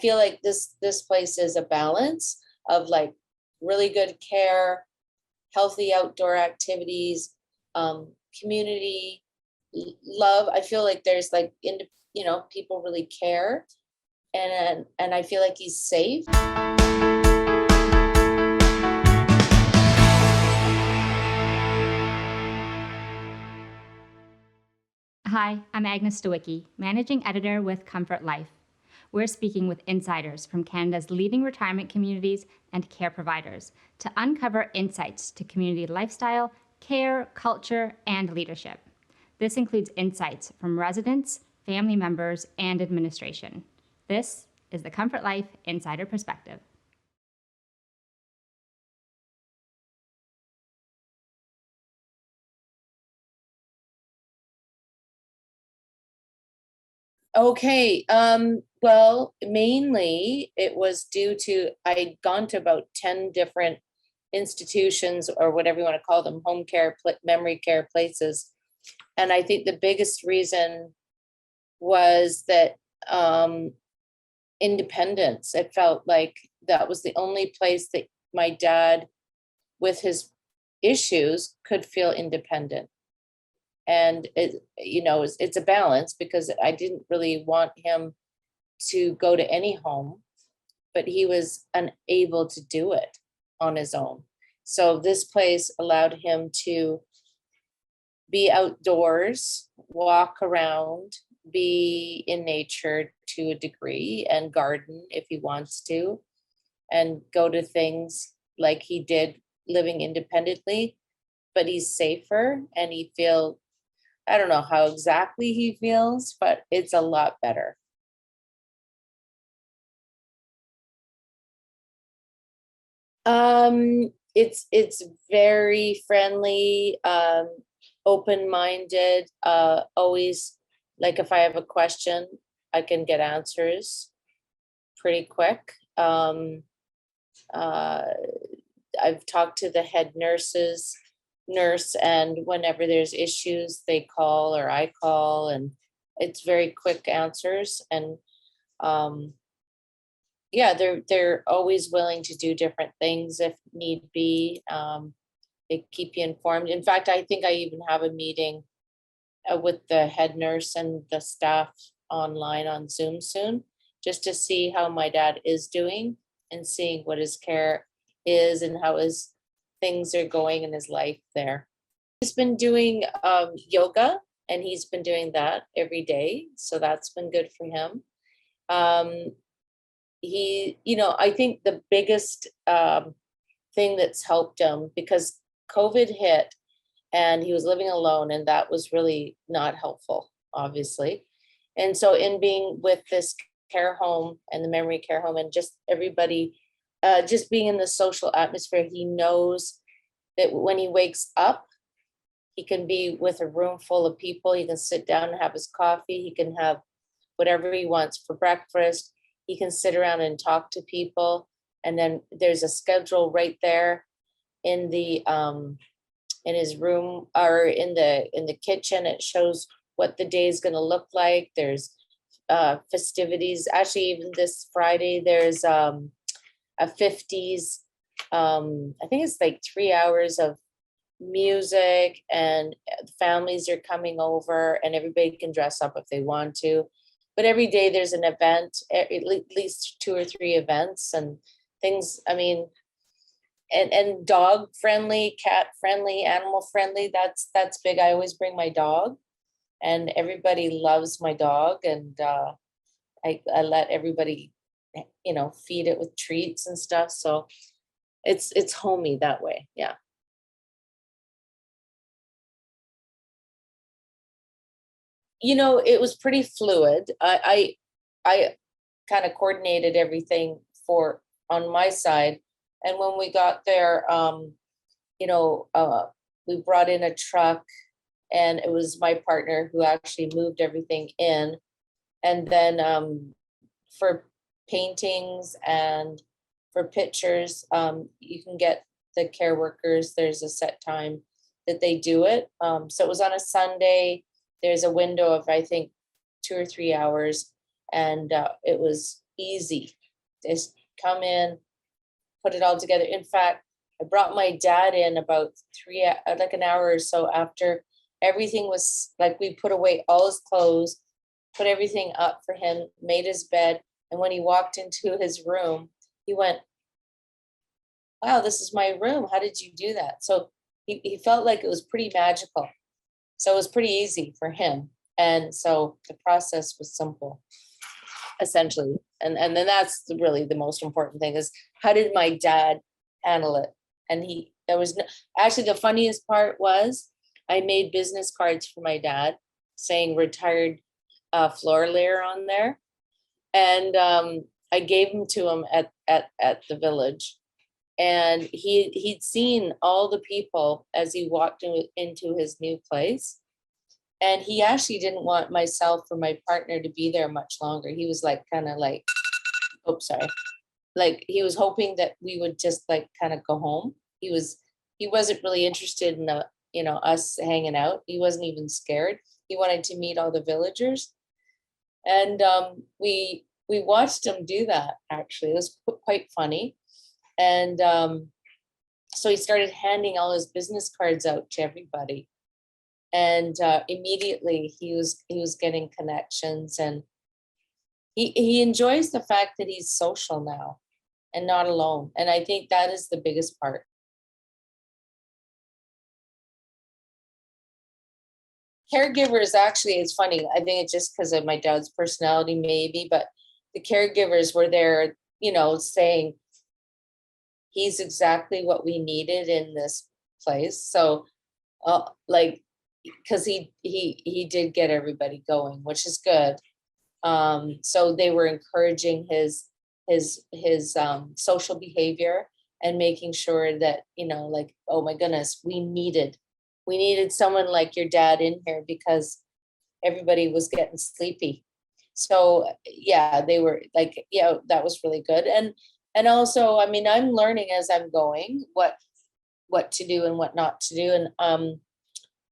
feel like this place is a balance of like really good care, healthy outdoor activities, community, love. I feel like there's like, people really care, and I feel like he's safe. Hi, I'm Agnes Stowicki, Managing Editor with Comfort Life. We're speaking with insiders from Canada's leading retirement communities and care providers to uncover insights to community lifestyle, care, culture, and leadership. This includes insights from residents, family members, and administration. This is the Comfort Life Insider Perspective. Okay. Well, mainly it was due to I'd gone to about 10 different institutions, or whatever you want to call them, home care, memory care places. And I think the biggest reason was that independence. It felt like that was the only place that my dad, with his issues, could feel independent. And it's a balance, because I didn't really want him to go to any home, but he was unable to do it on his own. So this place allowed him to be outdoors, walk around, be in nature to a degree, and garden if he wants to, and go to things like he did living independently. But he's safer, and I don't know how exactly he feels, but it's a lot better. It's very friendly, open-minded, always, like, if I have a question, I can get answers pretty quick. I've talked to the head nurse, and whenever there's issues, they call or I call, and it's very quick answers. And yeah, they're always willing to do different things if need be. They keep you informed. In fact, I think I even have a meeting with the head nurse and the staff online on Zoom soon, just to see how my dad is doing and seeing what his care is and how his things are going in his life there. He's been doing yoga, and he's been doing that every day. So that's been good for him. I think the biggest thing that's helped him, because COVID hit and he was living alone, and that was really not helpful, obviously. And so in being with this care home and the memory care home, and just everybody, just being in the social atmosphere, he knows that when he wakes up, he can be with a room full of people. He can sit down and have his coffee. He can have whatever he wants for breakfast. He can sit around and talk to people. And then there's a schedule right there in the in his room, or in the kitchen. It shows what the day is going to look like. There's festivities. Actually, even this Friday, there's a 50s. I think it's like 3 hours of music, and families are coming over, and everybody can dress up if they want to. But every day there's an event, at least 2 or 3 events and things. I mean, and dog friendly, cat friendly, animal friendly. That's big. I always bring my dog, and everybody loves my dog. And I let everybody, feed it with treats and stuff. So it's homey that way. Yeah. It was pretty fluid. I kind of coordinated everything for on my side. And when we got there, we brought in a truck, and it was my partner who actually moved everything in. And then for paintings and for pictures, you can get the care workers. There's a set time that they do it. So it was on a Sunday. There's a window of, I think, 2 or 3 hours. And it was, easy. Just come in, put it all together. In fact, I brought my dad in about like an hour or so after everything was like, we put away all his clothes, put everything up for him, made his bed. And when he walked into his room, he went, wow, this is my room. How did you do that? So he felt like it was pretty magical. So it was pretty easy for him. And so the process was simple, essentially. And then that's really the most important thing is, how did my dad handle it? And there was actually, the funniest part was I made business cards for my dad saying retired floor layer on there. And I gave them to him at the village. And he'd seen all the people as he walked into his new place. And he actually didn't want myself or my partner to be there much longer. He was like, kind of like, oops, sorry. Like he was hoping that we would just like kind of go home. He wasn't really interested in us hanging out. He wasn't even scared. He wanted to meet all the villagers. And we watched him do that, actually. It was quite funny. And so he started handing all his business cards out to everybody. And immediately he was getting connections, and he enjoys the fact that he's social now and not alone. And I think that is the biggest part. Caregivers, actually, it's funny. I think it's just because of my dad's personality, maybe, but the caregivers were there, saying he's exactly what we needed in this place. So like, because he did get everybody going, which is good. So they were encouraging his social behavior and making sure that, like, oh my goodness, we needed someone like your dad in here because everybody was getting sleepy. So yeah, they were like, yeah, that was really good. And also, I mean, I'm learning as I'm going what to do and what not to do. And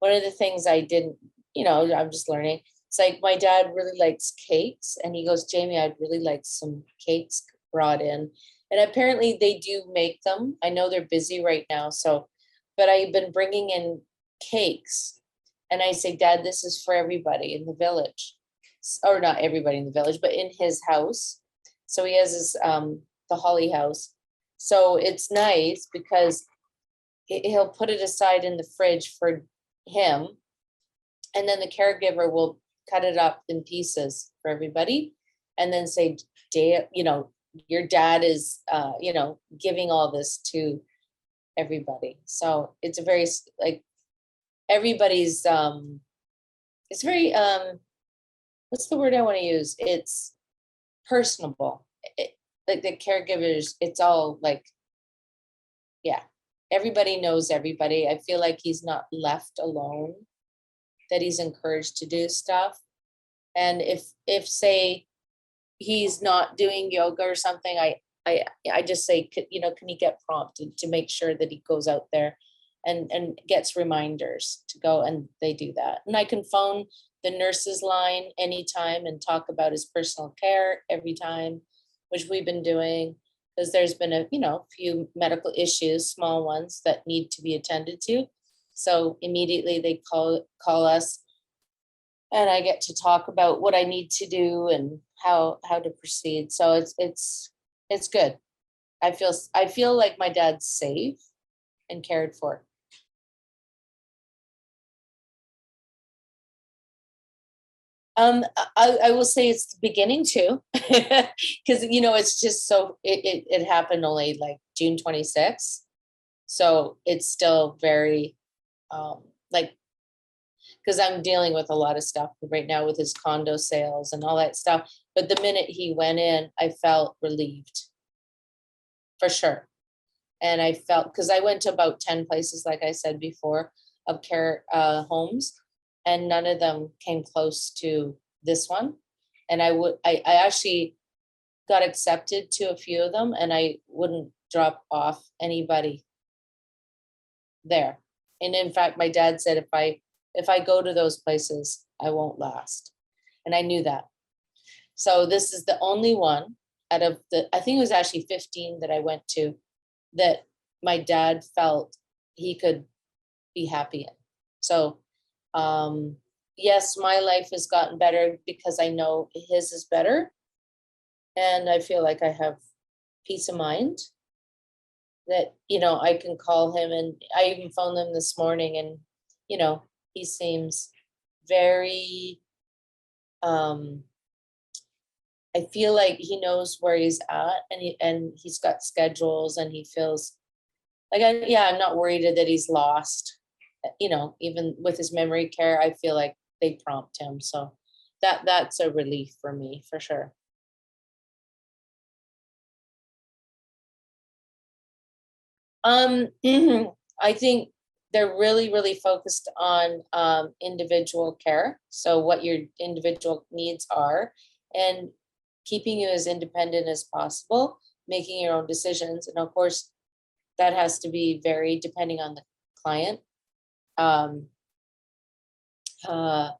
one of the things I didn't, I'm just learning. It's like my dad really likes cakes, and he goes, Jamie, I'd really like some cakes brought in. And apparently they do make them. I know they're busy right now. So, but I've been bringing in cakes, and I say, Dad, this is for everybody in the village, or not everybody in the village, but in his house. So he has his, the Holly house. So it's nice because he'll put it aside in the fridge for him, and then the caregiver will cut it up in pieces for everybody, and then say, your dad is giving all this to everybody. So it's a very, like, everybody's it's very what's the word I want to use, it's personable. Like the caregivers, it's all like, yeah, everybody knows everybody. I feel like he's not left alone, that he's encouraged to do stuff. And if say he's not doing yoga or something, I just say, can he get prompted to make sure that he goes out there and gets reminders to go, and they do that. And I can phone the nurse's line anytime and talk about his personal care every time, which we've been doing, because there's been a few medical issues, small ones that need to be attended to. So immediately they call us, and I get to talk about what I need to do and how to proceed. So it's good. I feel like my dad's safe and cared for. I will say it's the beginning too, because it's just so it happened only like June 26th, so it's still very like, because I'm dealing with a lot of stuff right now with his condo sales and all that stuff. But the minute he went in, I felt relieved, for sure. And I felt, because I went to about 10 places, like I said before, of care homes, and none of them came close to this one. And I actually got accepted to a few of them, and I wouldn't drop off anybody there. And in fact, my dad said, if I go to those places, I won't last. And I knew that. So this is the only one. out of the, I think it was actually 15 that I went to, that my dad felt he could be happy in. So, yes, my life has gotten better because I know his is better. And I feel like I have peace of mind that, I can call him, and I even phoned him this morning, and, he seems very, I feel like he knows where he's at, and he's got schedules, and he feels like, I'm not worried that he's lost. Even with his memory care, I feel like they prompt him. So that's a relief for me, for sure. I think they're really, really focused on individual care. So what your individual needs are, and keeping you as independent as possible, making your own decisions. And of course, that has to be varied depending on the client. Um, uh,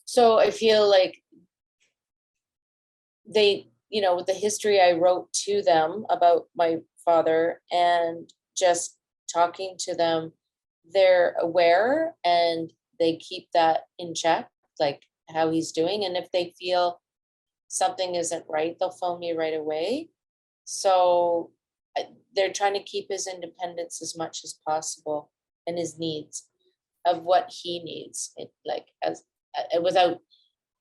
so I feel like they, with the history I wrote to them about my father, and just talking to them, they're aware and they keep that in check, like how he's doing. And if they feel something isn't right, they'll phone me right away. So they're trying to keep his independence as much as possible, and his needs of what he needs, like as without,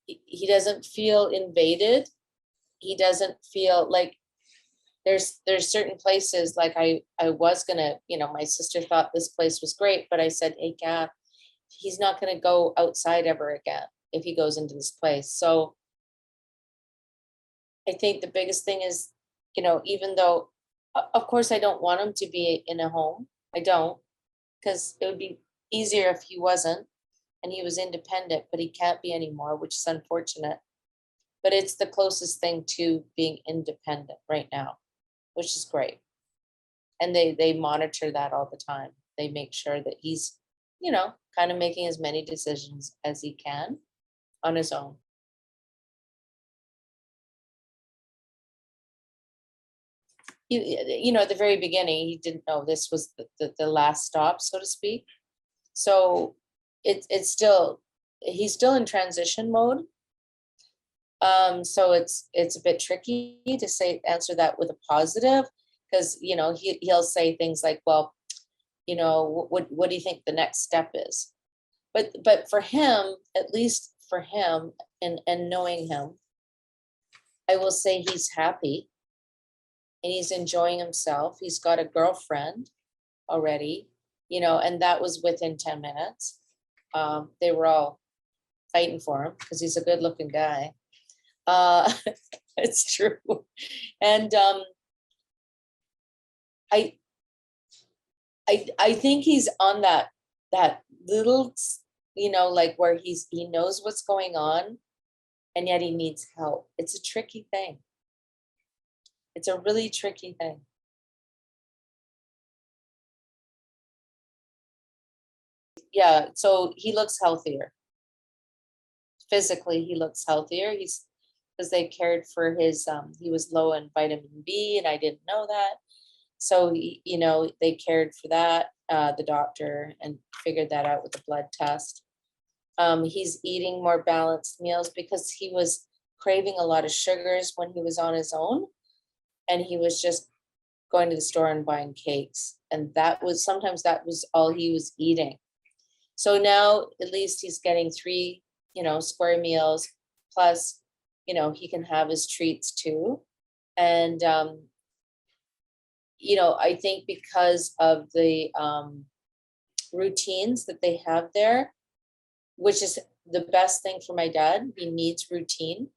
he doesn't feel invaded. He doesn't feel like there's certain places, like I was gonna, my sister thought this place was great, but I said, hey, Kath, he's not gonna go outside ever again if he goes into this place. So I think the biggest thing is, even though, of course, I don't want him to be in a home. I don't, because it would be easier if he wasn't and he was independent, but he can't be anymore, which is unfortunate. But it's the closest thing to being independent right now, which is great. And they monitor that all the time. They make sure that he's, kind of making as many decisions as he can on his own. At the very beginning, he didn't know this was the last stop, so to speak. So it's still, he's still in transition mode. So it's a bit tricky to answer that with a positive, because he'll say things like, well, what do you think the next step is? But for him, at least for him, and knowing him, I will say he's happy and he's enjoying himself. He's got a girlfriend already, and that was within 10 minutes. They were all fighting for him because he's a good looking guy. It's true. And I think he's on that little, like where he knows what's going on, and yet he needs help. It's a tricky thing. It's a really tricky thing. Yeah, so he looks healthier. Physically, he looks healthier. He's because they cared for his, he was low in vitamin B, and I didn't know that. So, they cared for that, the doctor, and figured that out with the blood test. He's eating more balanced meals because he was craving a lot of sugars when he was on his own, and he was just going to the store and buying cakes. And sometimes that was all he was eating. So now at least he's getting 3, square meals, plus, he can have his treats too. And, I think because of the routines that they have there, which is the best thing for my dad, he needs routine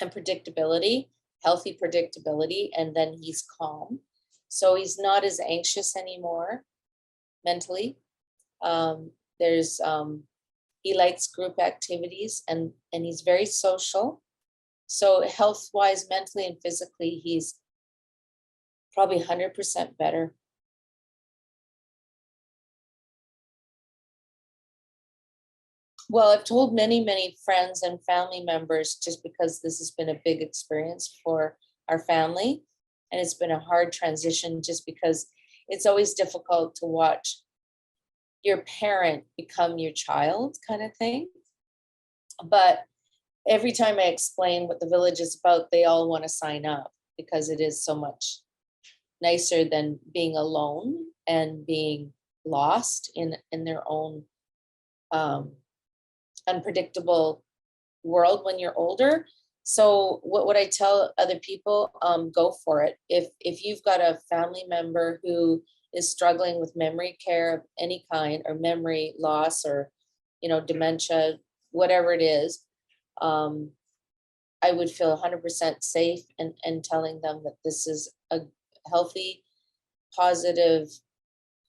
and predictability, healthy predictability, and then he's calm. So he's not as anxious anymore mentally. There's he likes group activities, and he's very social. So health-wise, mentally and physically, he's probably 100% better. Well, I've told many, many friends and family members just because this has been a big experience for our family. And it's been a hard transition just because it's always difficult to watch your parent become your child kind of thing. But every time I explain what the village is about, they all want to sign up because it is so much nicer than being alone and being lost in their own um, unpredictable world when you're older. So what would I tell other people? Go for it. If you've got a family member who is struggling with memory care of any kind, or memory loss, or dementia, whatever it is, um, I would feel 100% safe and telling them that this is a healthy, positive,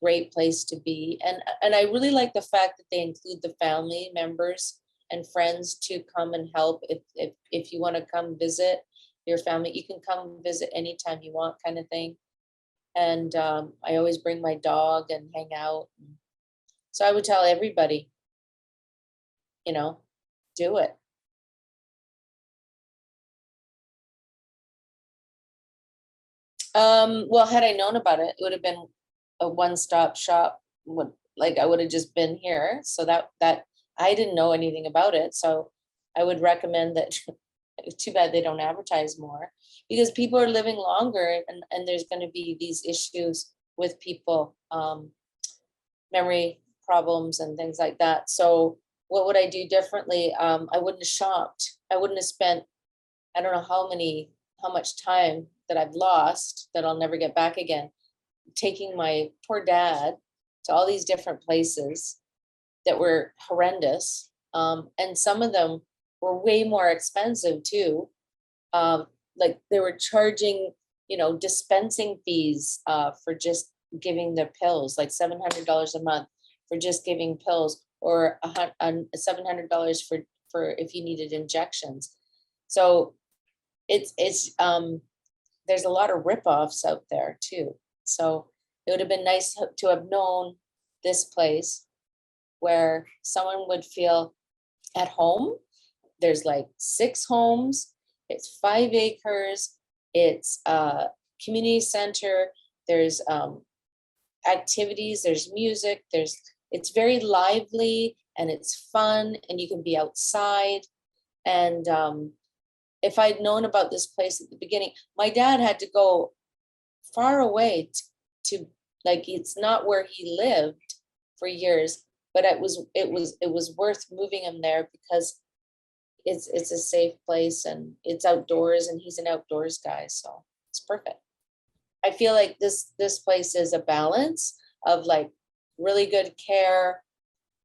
great place to be. And I really like the fact that they include the family members and friends to come and help. If you want to come visit your family, you can come visit anytime you want, kind of thing. And I always bring my dog and hang out. So I would tell everybody, do it. Well, had I known about it, it would have been a one-stop shop. Like I would have just been here. So that I didn't know anything about it. So I would recommend that. It's too bad they don't advertise more, because people are living longer, and there's going to be these issues with people, memory problems and things like that. So what would I do differently? I wouldn't have shopped. I wouldn't have spent, I don't know how much time that I've lost that I'll never get back again, taking my poor dad to all these different places that were horrendous. And some of them were way more expensive too. Like they were charging, dispensing fees for just giving the pills, like $700 a month for just giving pills, or $700 for if you needed injections. So it's there's a lot of ripoffs out there too. So it would have been nice to have known this place where someone would feel at home. There's like 6 homes. It's 5 acres. It's a community center. There's activities. There's music. It's very lively and it's fun, and you can be outside. And if I'd known about this place at the beginning, my dad had to go far away to like, it's not where he lived for years, but it was worth moving him there because it's a safe place and it's outdoors, and he's an outdoors guy, so it's perfect. I feel like this place is a balance of like really good care,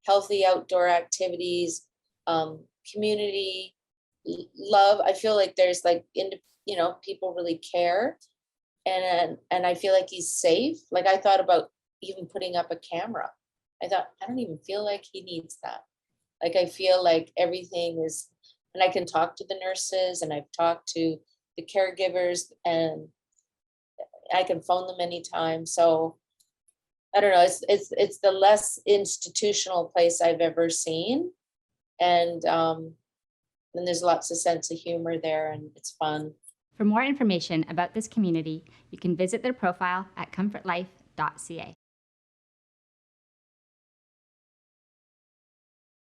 healthy outdoor activities, community, love. I feel like there's like people really care, and I feel like he's safe. Like I thought about even putting up a camera. I thought, I don't even feel like he needs that. Like I feel like everything is, and I can talk to the nurses, and I've talked to the caregivers, and I can phone them anytime. So I don't know. It's the less institutional place I've ever seen, and there's lots of sense of humor there, and it's fun. For more information about this community, you can visit their profile at comfortlife.ca.